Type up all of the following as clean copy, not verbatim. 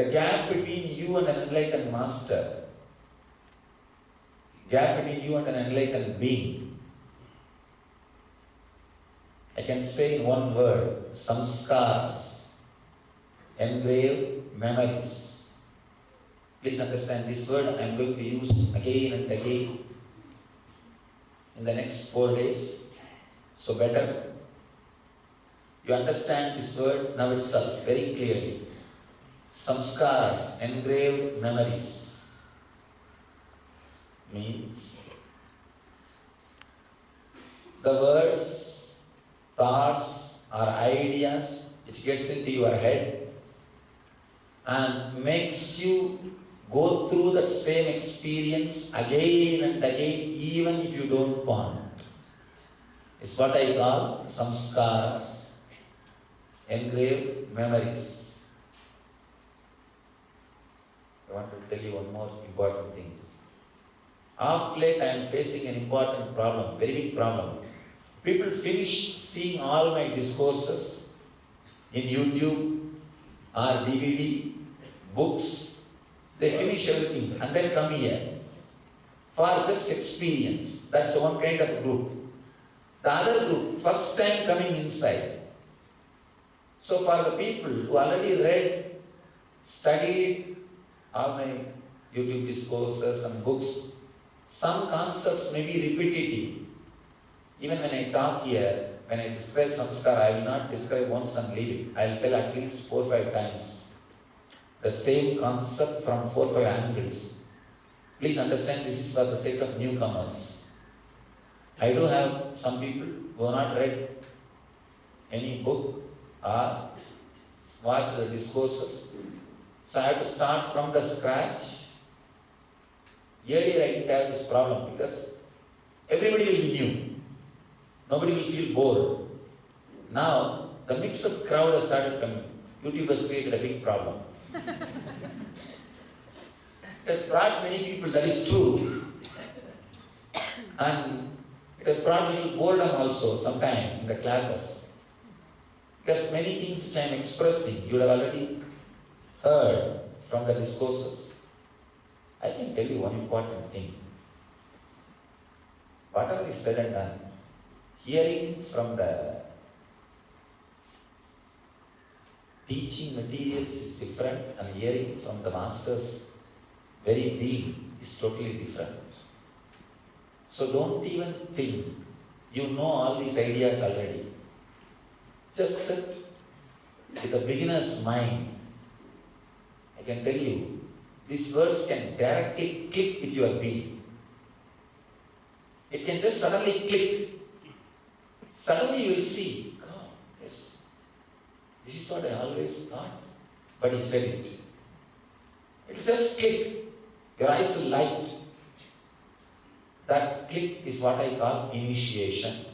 The gap between you and an enlightened master, gap between you and an enlightened being, I can say in one word, samskaras, engraved memories. Please understand this word I am going to use again and again in the next 4 days. So better you understand this word now itself very clearly. Samskaras, engraved memories, means the words, thoughts or ideas which gets into your head and makes you go through that same experience again and again even if you don't want. It's what I call samskaras, engraved memories. I want to tell you one more important thing. Of late I am facing an important problem, very big problem. People finish seeing all my discourses in YouTube or DVD, books. They finish everything and then come here for just experience. That's one kind of group. The other group, first time coming inside. So for the people who already read, studied all my YouTube discourses and books, some concepts may be repetitive. Even when I talk here, when I describe samskara, I will not describe once and leave it. I will tell at least 4 or 5 times the same concept from 4 or 5 angles. Please understand this is for the sake of newcomers. I do have some people who have not read any book or watched the discourses. So I have to start from the scratch. Earlier I didn't have this problem because everybody will be new. Nobody will feel bored. Now the mixed crowd has started coming. YouTube has created a big problem. It has brought many people, that is true. And it has brought a little boredom also sometime in the classes. Because many things which I am expressing, you would have already heard from the discourses. I can tell you one important thing. Whatever is said and done, hearing from the teaching materials is different and hearing from the master's very being is totally different. So don't even think you know all these ideas already. Just sit with a beginner's mind. I can tell you, these words can directly click with your being. It can just suddenly click. Suddenly you will see, God, yes, this is what I always thought. But he said it. It will just click. Your eyes will light. That click is what I call initiation.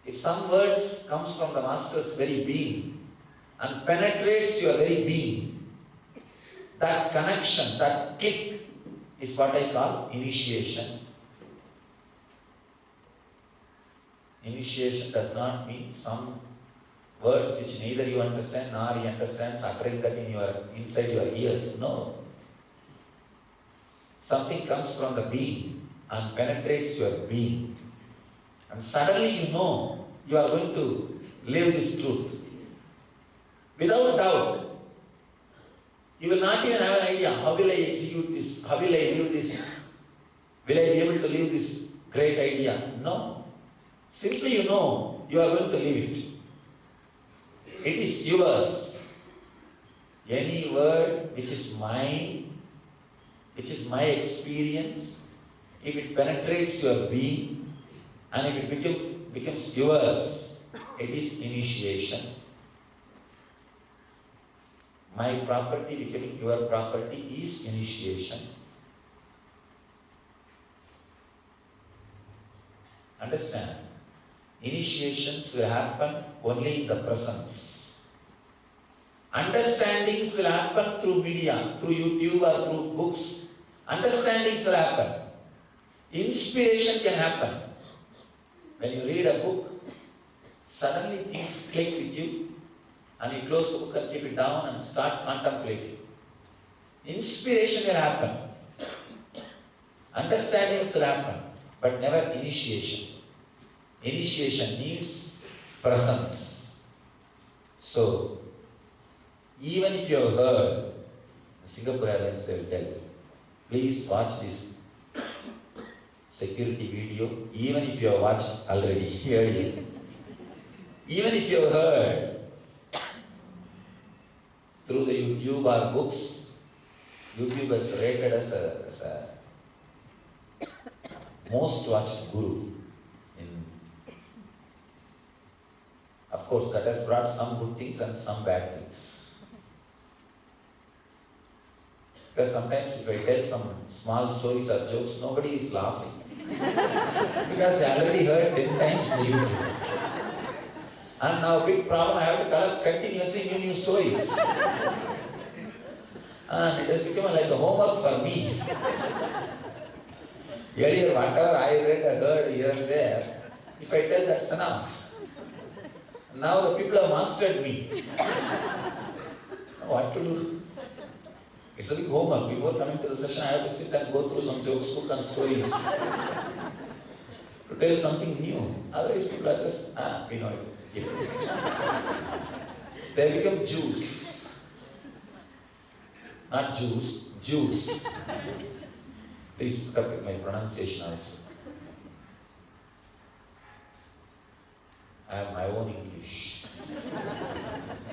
If some words comes from the master's very being and penetrates your very being, that connection, that click is what I call initiation. Initiation does not mean some words which neither you understand nor he understands uttering that inside your ears. No. Something comes from the being and penetrates your being. And suddenly you know you are going to live this truth. Without doubt. You will not even have an idea, how will I execute this? How will I live this? Will I be able to live this great idea? No. Simply you know you are going to live it. It is yours. Any word which is mine, which is my experience, if it penetrates your being and if it becomes yours, it is initiation. My property becoming your property is initiation. Understand? Initiations will happen only in the presence. Understandings will happen through media, through YouTube or through books. Understandings will happen. Inspiration can happen. When you read a book, suddenly things click with you. and you close the book and keep it down and start contemplating. Inspiration will happen. Understandings will happen, but never initiation. Initiation needs presence. So, even if you have heard, Singapore Airlines, they will tell you, please watch this security video, even if you have watched already, earlier. Even if you have heard through the YouTube or books, YouTube has rated us as a most watched guru. Of course, that has brought some good things and some bad things. Because sometimes if I tell some small stories or jokes, nobody is laughing. Because they already heard 10 times in the YouTube. And now big problem, I have to collect continuously new stories. And it has become like a homework for me. Earlier, whatever I read or heard here and there, if I tell, that's enough. Now the people have mastered me. What to do? It's a big homework. Before coming to the session, I have to sit and go through some jokes, book and stories. To tell something new. Otherwise people are just, we know it. They become Jews. Not Jews, Jews. Please put up with my pronunciation also. I have my own English.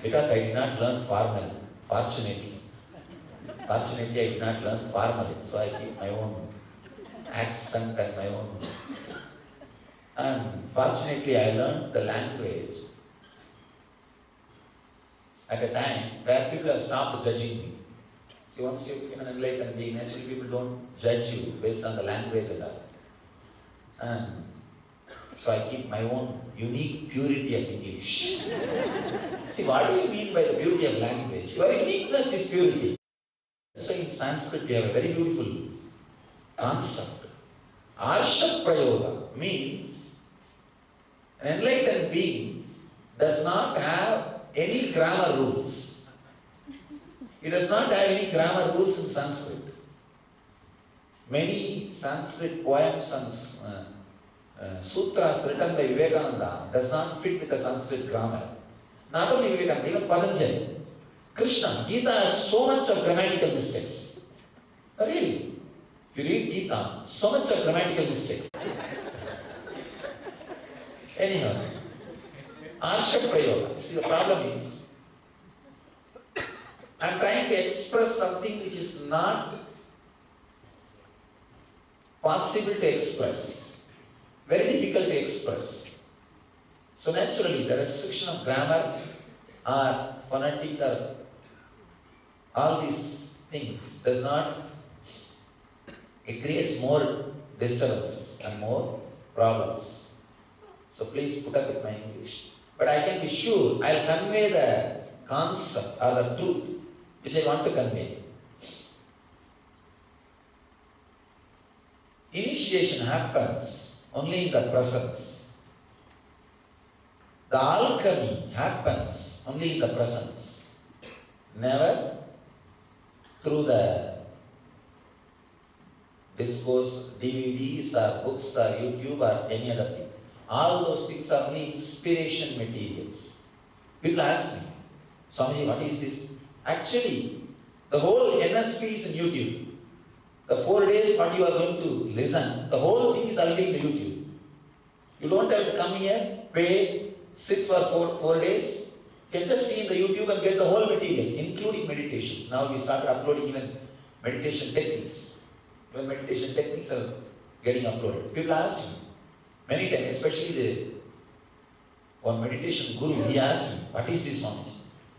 Because I did not learn formally, fortunately. Fortunately, I did not learn formally, so I keep my own accent and my own. And fortunately, I learned the language at a time where people have stopped judging me. See, once you become an enlightened being, naturally people don't judge you based on the language at all. And so I keep my own unique purity of English. See, what do you mean by the purity of language? Your uniqueness is purity. So in Sanskrit we have a very beautiful concept. Arsha Prayoga means an enlightened being does not have any grammar rules. He does not have any grammar rules in Sanskrit. Many Sanskrit poems and sutras written by Vivekananda does not fit with the Sanskrit grammar. Not only Vivekananda, even Patanjali, Krishna, Gita has so much of grammatical mistakes. Really, if you read Gita, so much of grammatical mistakes. Anyhow, Arsha Prayoga. See, the problem is, I am trying to express something which is not possible to express. Very difficult to express. So naturally, the restriction of grammar or phonetic or all these things does not, it creates more disturbances and more problems. So please put up with my English. But I can be sure I'll convey the concept or the truth which I want to convey. Initiation happens only in the presence. The alchemy happens only in the presence. Never through the discourse, DVDs or books or YouTube or any other thing. All those things are only inspiration materials. People ask me, Swamiji, what is this? Actually, the whole NSP is in YouTube. The 4 days what you are going to listen, the whole thing is already in the YouTube. You don't have to come here, pay, sit for 4 days. You can just see in the YouTube and get the whole material, including meditations. Now we started uploading even meditation techniques. Even meditation techniques are getting uploaded. People ask me many times, especially one meditation guru, he asked me, what is this Swamiji?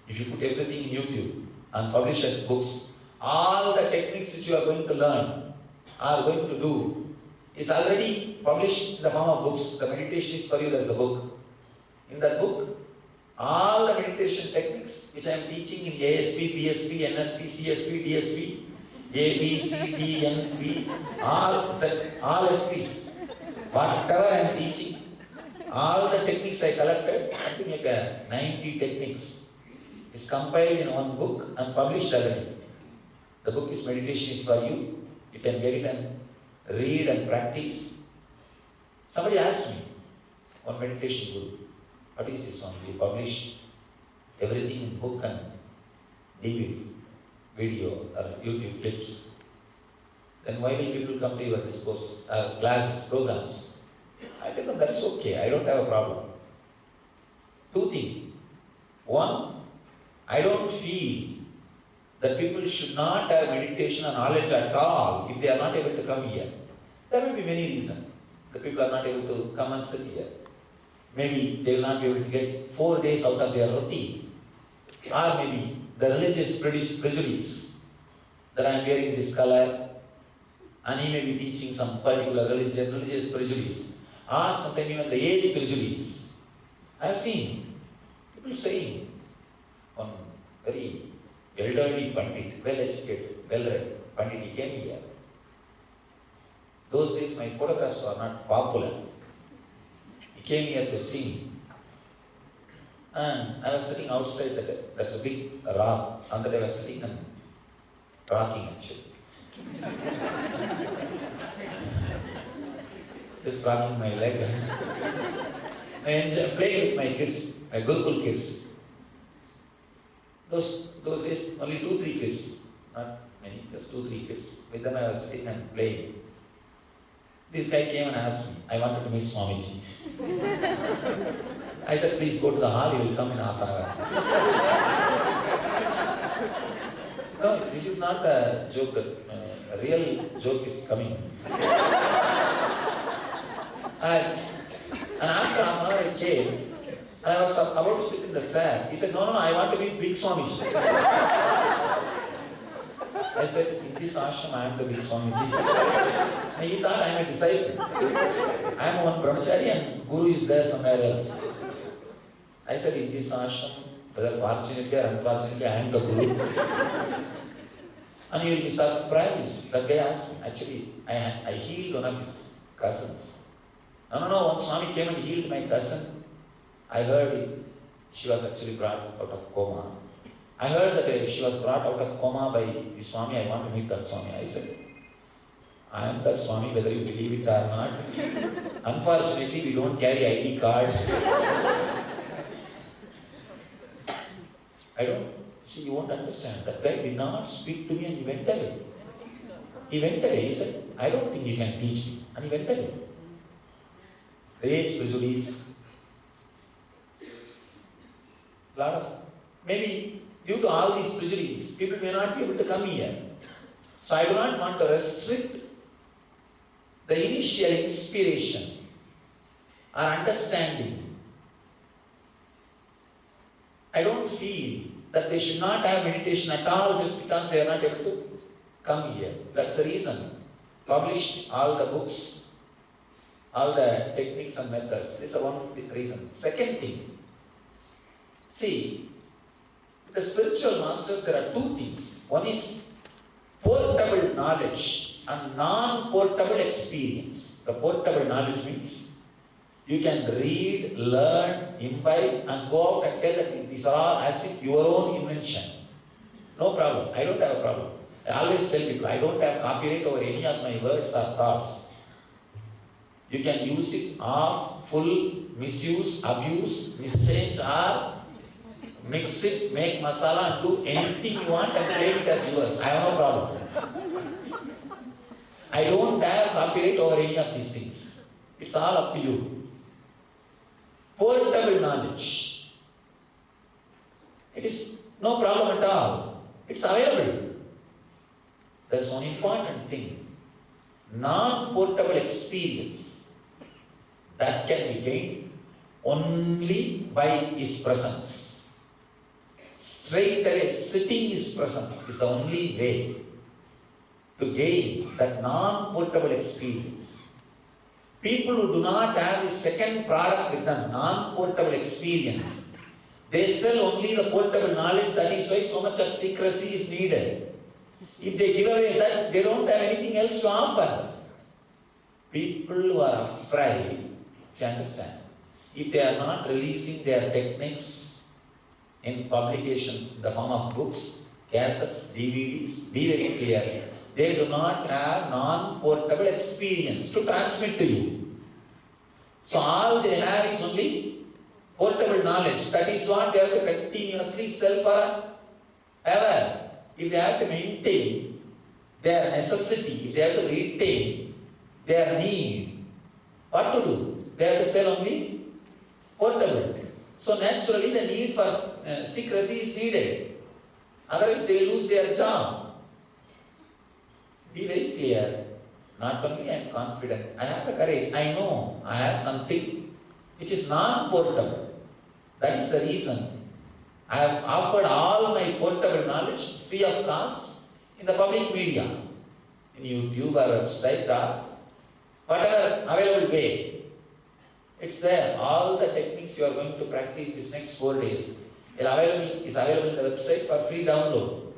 If you put everything in YouTube and publish as books, all the techniques which you are going to learn, are going to do, is already published in the form of books. The meditation is for you, that's the book. In that book, all the meditation techniques which I am teaching in ASP, PSP, NSP, CSP, DSP, A, B, C, D, N, P, all SPs, whatever I am teaching, all the techniques I collected, something like 90 techniques. is compiled in one book and published already. The book is Meditation is for You. You can get it and read and practice. Somebody asked me, one meditation guru, what is this one? You publish everything in book and DVD, video or YouTube clips. Then why will people come to your discourses, classes, programs? I tell them that's okay, I don't have a problem. Two things. One, I don't feel that people should not have meditation and knowledge at all if they are not able to come here. There will be many reasons that people are not able to come and sit here. Maybe they will not be able to get 4 days out of their routine. Or maybe the religious prejudice that I am wearing this color and he may be teaching some particular religious prejudice. Or sometimes even the age prejudice. I have seen people saying, one very elderly Pandit, well educated, well read Pandit, he came here. Those days my photographs were not popular. He came here to see me. And I was sitting outside, that's a big rock. On that I was sitting and rocking actually. Just rocking my leg. I enjoy playing with my kids, my Gurukul kids. Those days, only 2-3 kids, not many, just 2-3 kids. With them I was sitting and playing. This guy came and asked me, I wanted to meet Swamiji. I said, please go to the hall, he will come in half an hour. No, this is not a joke, a real joke is coming. And after half an hour I came, and I was about to sit in the chair. He said, no, I want to meet Big Swamiji. I said, in this ashram I am the Big Swamiji. And he thought I am a disciple. I am one brahmachari and Guru is there somewhere else. I said, in this ashram, whether fortunately or unfortunately, I am the Guru. And you will be surprised. That guy asked me, actually, I healed one of his cousins. No, one Swami came and healed my cousin. I heard she was actually brought out of coma. I heard that she was brought out of coma by the Swami. I want to meet that Swami. I said, I am that Swami, whether you believe it or not. Unfortunately, we don't carry ID card. You won't understand. That guy did not speak to me and he went away. He went away. He said, I don't think you can teach me. And he went away. The age prejudice. Maybe due to all these prejudices, people may not be able to come here. So I do not want to restrict the initial inspiration or understanding. I don't feel that they should not have meditation at all just because they are not able to come here. That's the reason. Published all the books, all the techniques and methods. This is one reason. Second thing, see, the spiritual masters, there are two things. One is portable knowledge and non-portable experience. The portable knowledge means you can read, learn, imbibe and go out and tell that these are all as if your own invention. No problem. I don't have a problem. I always tell people, I don't have copyright over any of my words or thoughts. You can use it off, full, misuse, abuse, mischange or mix it, make masala and do anything you want and claim it as yours. I have no problem. I don't have copyright over any of these things. It's all up to you. Portable knowledge. It is no problem at all. It's available. That's one important thing. Non-portable experience that can be gained only by His presence. Straight away, sitting His presence is the only way to gain that non-portable experience. People who do not have the second product with them, non-portable experience, they sell only the portable knowledge. That is why so much of secrecy is needed. If they give away that, they don't have anything else to offer. People who are afraid, see, understand, if they are not releasing their techniques in publication in the form of books, cassettes, DVDs, be very clear. They do not have non-portable experience to transmit to you. So all they have is only portable knowledge. That is what they have to continuously sell forever. If they have to maintain their necessity, if they have to retain their need, what to do? They have to sell only portable. So naturally the need for secrecy is needed. Otherwise they lose their job. Be very clear. Not only I am confident, I have the courage. I know I have something which is non-portable. That is the reason I have offered all my portable knowledge free of cost in the public media, in YouTube or website or whatever available way. It's there. All the techniques you are going to practice these next 4 days is available in the website for free download.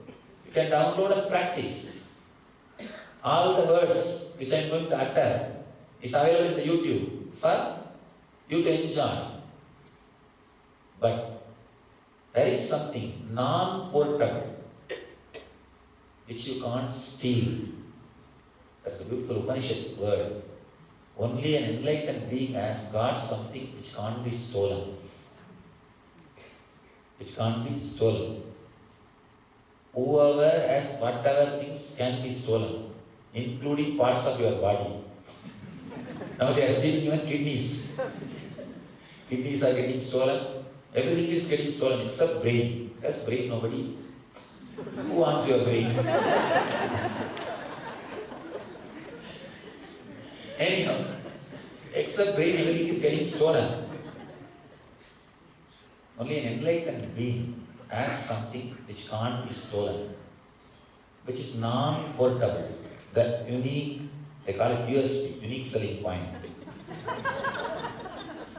You can download and practice. All the words which I am going to utter is available in the YouTube for you to enjoy. But there is something non-portable which you can't steal. That's a beautiful Upanishad word. Only an enlightened being has got something which can't be stolen. Which can't be stolen. Whoever has whatever things can be stolen, including parts of your body. Now they are stealing even kidneys. Kidneys are getting stolen. Everything is getting stolen except brain. Because brain nobody. Who wants your brain? Anyhow, except brain, everything is getting stolen. Only an enlightened being has something which can't be stolen, which is non-portable. The unique, they call it USP, unique selling point.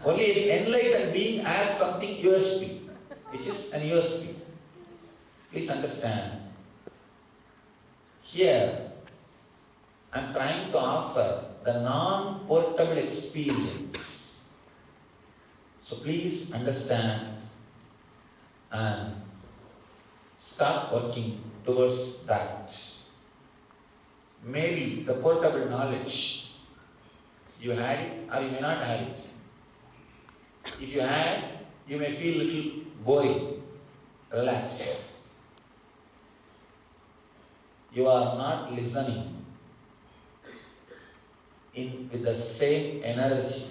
Only an enlightened being has something USP, which is an USP. Please understand. Here, I am trying to offer the non-portable experience. So please understand and start working towards that. Maybe the portable knowledge, you had it or you may not have it. If you had, you may feel a little boring, relaxed. You are not listening with the same energy.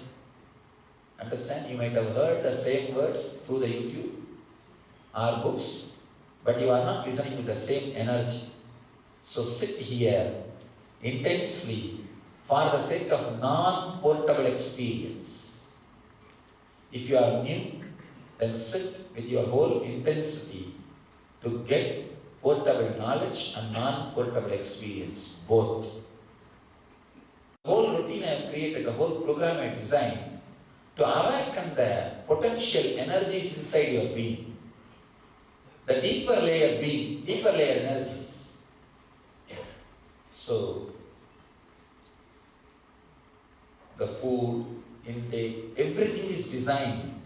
Understand? You might have heard the same words through the YouTube or books, but you are not listening with the same energy. So sit here intensely for the sake of non-portable experience. If you are new, then sit with your whole intensity to get portable knowledge and non-portable experience, both. The whole routine I have created, the whole program I have designed to awaken the potential energies inside your being. The deeper layer being, deeper layer energies. So, the food, intake, everything is designed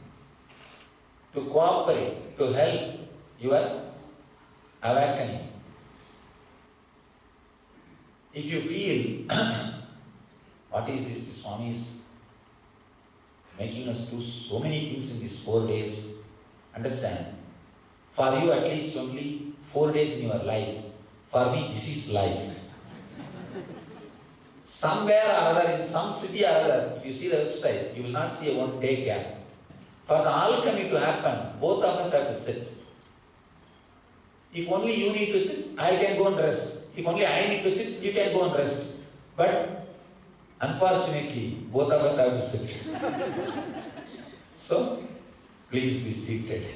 to cooperate, to help your awakening. If you feel, what is this? The Swami is making us do so many things in these 4 days. Understand? For you at least only 4 days in your life. For me this is life. Somewhere or other, in some city or other, if you see the website, you will not see a 1 day gap. For the alchemy to happen, both of us have to sit. If only you need to sit, I can go and rest. If only I need to sit, you can go and rest. But unfortunately, both of us have to sit. So, please be seated.